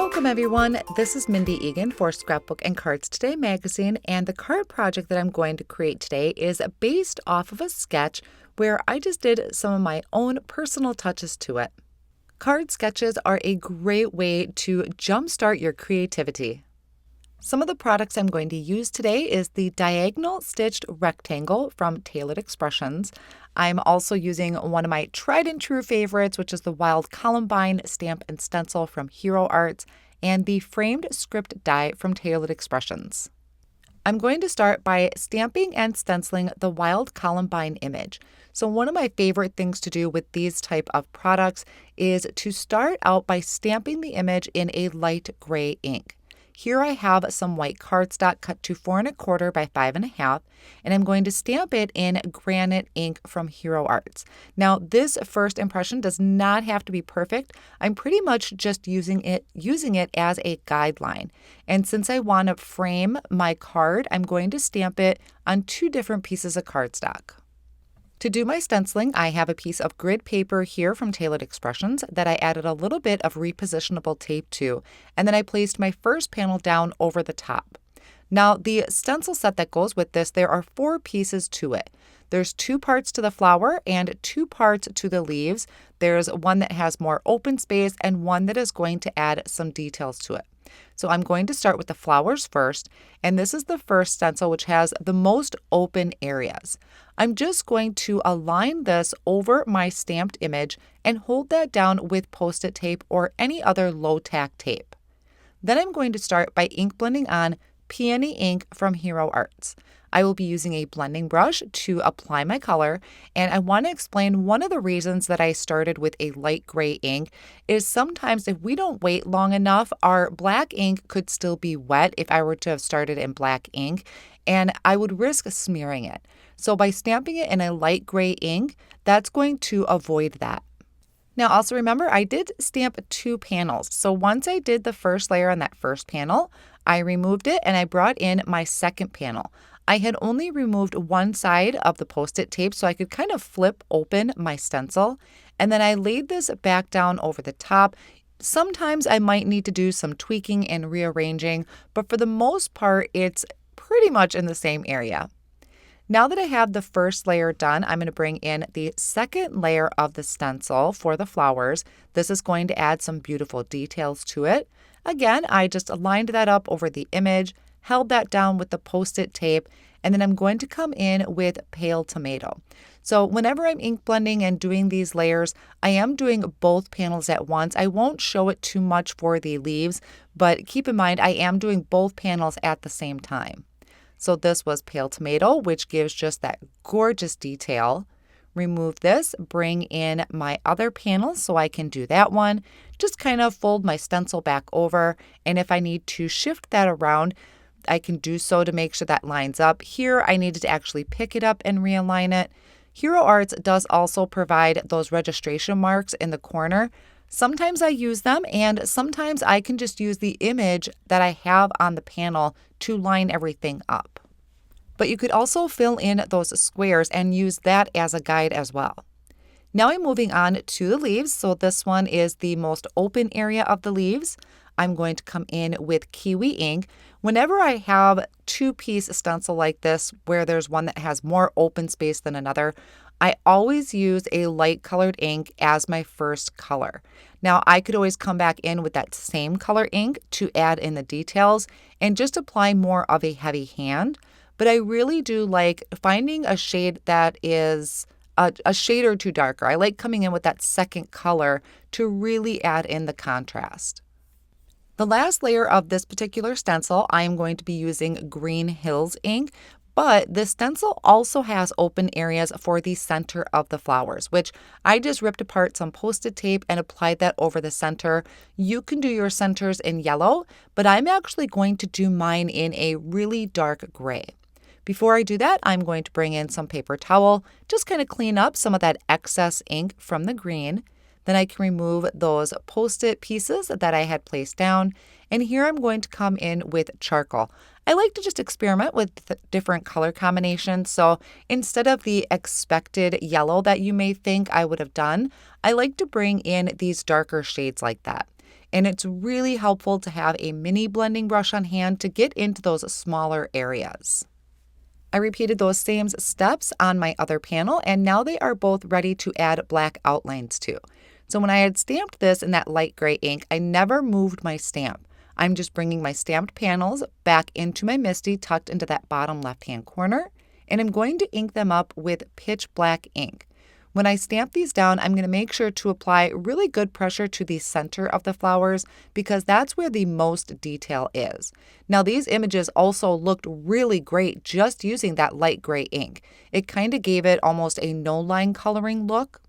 Welcome everyone, this is Mindy Eggen for Scrapbook and Cards Today magazine, and the card project that I'm going to create today is based off of a sketch where I just did some of my own personal touches to it. Card sketches are a great way to jumpstart your creativity. Some of the products I'm going to use today is the diagonal stitched rectangle from Tailored Expressions. I'm also using one of my tried and true favorites, which is the Wild Columbine stamp and stencil from Hero Arts, and the framed script die from Tailored Expressions. I'm going to start by stamping and stenciling the Wild Columbine image. So one of my favorite things to do with these type of products is to start out by stamping the image in a light gray ink. Here I have some white cardstock cut to 4 1/4 by 5 1/2, and I'm going to stamp it in granite ink from Hero Arts. Now, this first impression does not have to be perfect. I'm pretty much just using it as a guideline. And since I want to frame my card, I'm going to stamp it on 2 different pieces of cardstock. To do my stenciling, I have a piece of grid paper here from Tailored Expressions that I added a little bit of repositionable tape to, and then I placed my first panel down over the top. Now, the stencil set that goes with this, there are 4 pieces to it. There's 2 parts to the flower and 2 parts to the leaves. There's one that has more open space and one that is going to add some details to it. So I'm going to start with the flowers first, and this is the first stencil which has the most open areas. I'm just going to align this over my stamped image and hold that down with Post-it tape or any other low-tack tape. Then I'm going to start by ink blending on Peony ink from Hero Arts. I will be using a blending brush to apply my color, and I want to explain one of the reasons that I started with a light gray ink is sometimes if we don't wait long enough, our black ink could still be wet if I were to have started in black ink, and I would risk smearing it. So by stamping it in a light gray ink, that's going to avoid that. Now also remember, I did stamp 2 panels. So once I did the first layer on that first panel, I removed it and I brought in my second panel. I had only removed one side of the Post-it tape so I could kind of flip open my stencil, and then I laid this back down over the top. Sometimes I might need to do some tweaking and rearranging, but for the most part, it's pretty much in the same area. Now that I have the first layer done, I'm going to bring in the second layer of the stencil for the flowers. This is going to add some beautiful details to it. Again, I just aligned that up over the image, held that down with the Post-it tape, and then I'm going to come in with Pale Tomato. So whenever I'm ink blending and doing these layers, I am doing both panels at once. I won't show it too much for the leaves, but keep in mind I am doing both panels at the same time. So this was Pale Tomato, which gives just that gorgeous detail. Remove this, bring in my other panel so I can do that one. Just kind of fold my stencil back over, and if I need to shift that around, I can do so to make sure that lines up. Here, I needed to actually pick it up and realign it. Hero Arts does also provide those registration marks in the corner. Sometimes I use them, and sometimes I can just use the image that I have on the panel to line everything up. But you could also fill in those squares and use that as a guide as well. Now I'm moving on to the leaves. So this one is the most open area of the leaves. I'm going to come in with Kiwi ink. Whenever I have 2-piece stencil like this, where there's one that has more open space than another, I always use a light colored ink as my first color. Now I could always come back in with that same color ink to add in the details and just apply more of a heavy hand. But I really do like finding a shade that is a shade or 2 darker. I like coming in with that second color to really add in the contrast. The last layer of this particular stencil, I am going to be using Green Hills ink, but this stencil also has open areas for the center of the flowers, which I just ripped apart some Post-it tape and applied that over the center. You can do your centers in yellow, but I'm actually going to do mine in a really dark gray. Before I do that, I'm going to bring in some paper towel, just kind of clean up some of that excess ink from the green. Then I can remove those Post-it pieces that I had placed down. And here I'm going to come in with charcoal. I like to just experiment with different color combinations. So instead of the expected yellow that you may think I would have done, I like to bring in these darker shades like that. And it's really helpful to have a mini blending brush on hand to get into those smaller areas. I repeated those same steps on my other panel, and now they are both ready to add black outlines to. So when I had stamped this in that light gray ink, I never moved my stamp. I'm just bringing my stamped panels back into my MISTI tucked into that bottom left-hand corner, and I'm going to ink them up with pitch black ink. When I stamp these down, I'm going to make sure to apply really good pressure to the center of the flowers because that's where the most detail is. Now, these images also looked really great just using that light gray ink. It kind of gave it almost a no-line coloring look.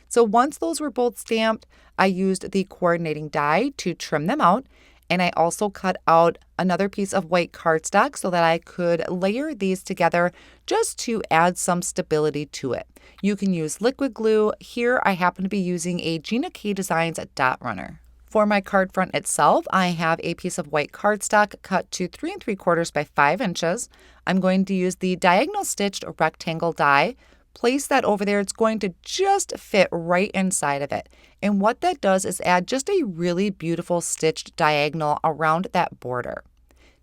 So once those were both stamped, I used the coordinating die to trim them out. And I also cut out another piece of white cardstock so that I could layer these together just to add some stability to it. You can use liquid glue. Here I happen to be using a Gina K Designs dot runner. For my card front itself, I have a piece of white cardstock cut to 3 3/4 by 5 inches. I'm going to use the diagonal stitched rectangle die. Place that over there. It's going to just fit right inside of it. And what that does is add just a really beautiful stitched diagonal around that border.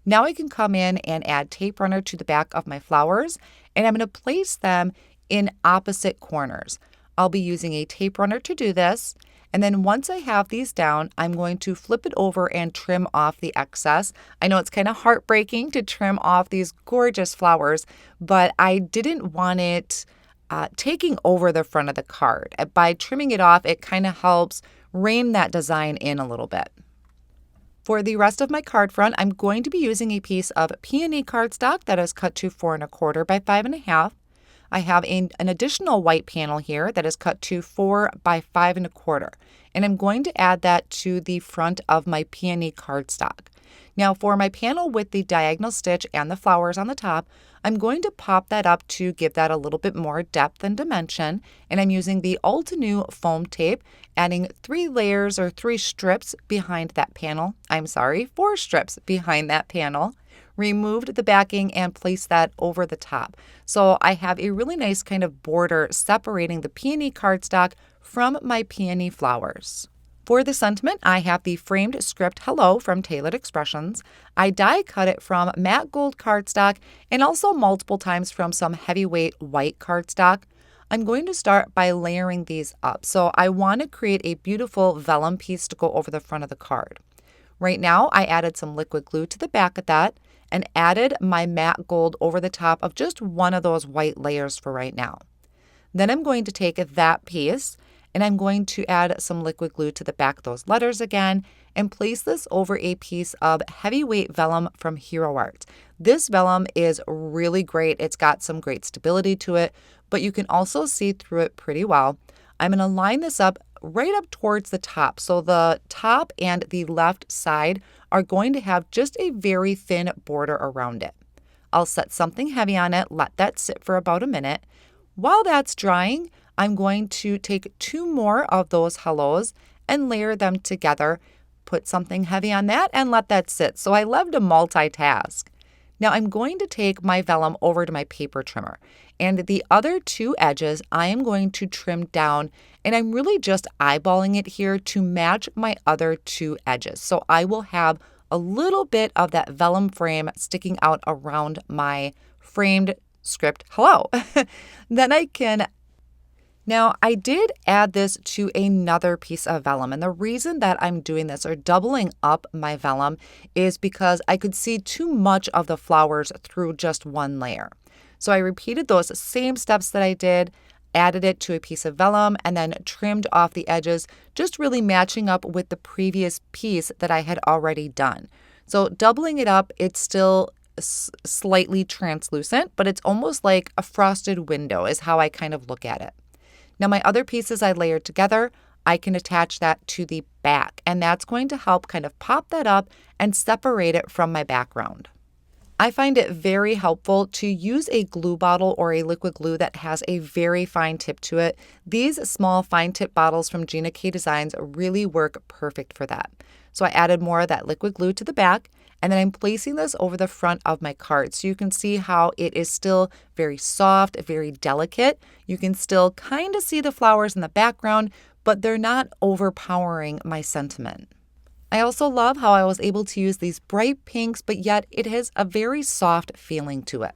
Now I can come in and add tape runner to the back of my flowers, and I'm going to place them in opposite corners. I'll be using a tape runner to do this. And then once I have these down, I'm going to flip it over and trim off the excess. I know it's kind of heartbreaking to trim off these gorgeous flowers, but I didn't want it taking over the front of the card. By trimming it off, it kind of helps rein that design in a little bit. For the rest of my card front, I'm going to be using a piece of peony cardstock that is cut to 4 1/4 by 5 1/2. I have an additional white panel here that is cut to 4 by 5 1/4, and I'm going to add that to the front of my peony cardstock. Now for my panel with the diagonal stitch and the flowers on the top, I'm going to pop that up to give that a little bit more depth and dimension, and I'm using the Altenew foam tape, adding 3 layers or 3 strips behind that panel. 4 strips behind that panel. Removed the backing and placed that over the top. So I have a really nice kind of border separating the peony cardstock from my peony flowers. For the sentiment, I have the framed script Hello from Tailored Expressions. I die cut it from matte gold cardstock and also multiple times from some heavyweight white cardstock. I'm going to start by layering these up. So I want to create a beautiful vellum piece to go over the front of the card. Right now, I added some liquid glue to the back of that and added my matte gold over the top of just one of those white layers for right now. Then I'm going to take that piece and I'm going to add some liquid glue to the back of those letters again and place this over a piece of heavyweight vellum from Hero Art. This vellum is really great. It's got some great stability to it, but you can also see through it pretty well. I'm going to line this up right up towards the top. So the top and the left side are going to have just a very thin border around it. I'll set something heavy on it, let that sit for about a minute. While that's drying, I'm going to take 2 more of those hellos and layer them together, put something heavy on that and let that sit. So I love to multitask. Now I'm going to take my vellum over to my paper trimmer, and the other 2 edges I am going to trim down, and I'm really just eyeballing it here to match my other 2 edges. So I will have a little bit of that vellum frame sticking out around my framed script Hello. Then Now, I did add this to another piece of vellum, and the reason that I'm doing this or doubling up my vellum is because I could see too much of the flowers through just one layer. So I repeated those same steps that I did, added it to a piece of vellum, and then trimmed off the edges, just really matching up with the previous piece that I had already done. So doubling it up, it's still slightly translucent, but it's almost like a frosted window is how I kind of look at it. Now my other pieces I layered together, I can attach that to the back, and that's going to help kind of pop that up and separate it from my background. I find it very helpful to use a glue bottle or a liquid glue that has a very fine tip to it. These small fine tip bottles from Gina K Designs really work perfect for that. So I added more of that liquid glue to the back, and then I'm placing this over the front of my card. So you can see how it is still very soft, very delicate. You can still kind of see the flowers in the background, but they're not overpowering my sentiment. I also love how I was able to use these bright pinks, but yet it has a very soft feeling to it.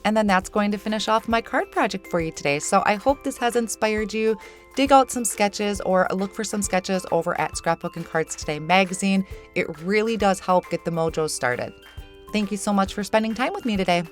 And then that's going to finish off my card project for you today. So I hope this has inspired you. Dig out some sketches or look for some sketches over at Scrapbook and Cards Today magazine. It really does help get the mojo started. Thank you so much for spending time with me today.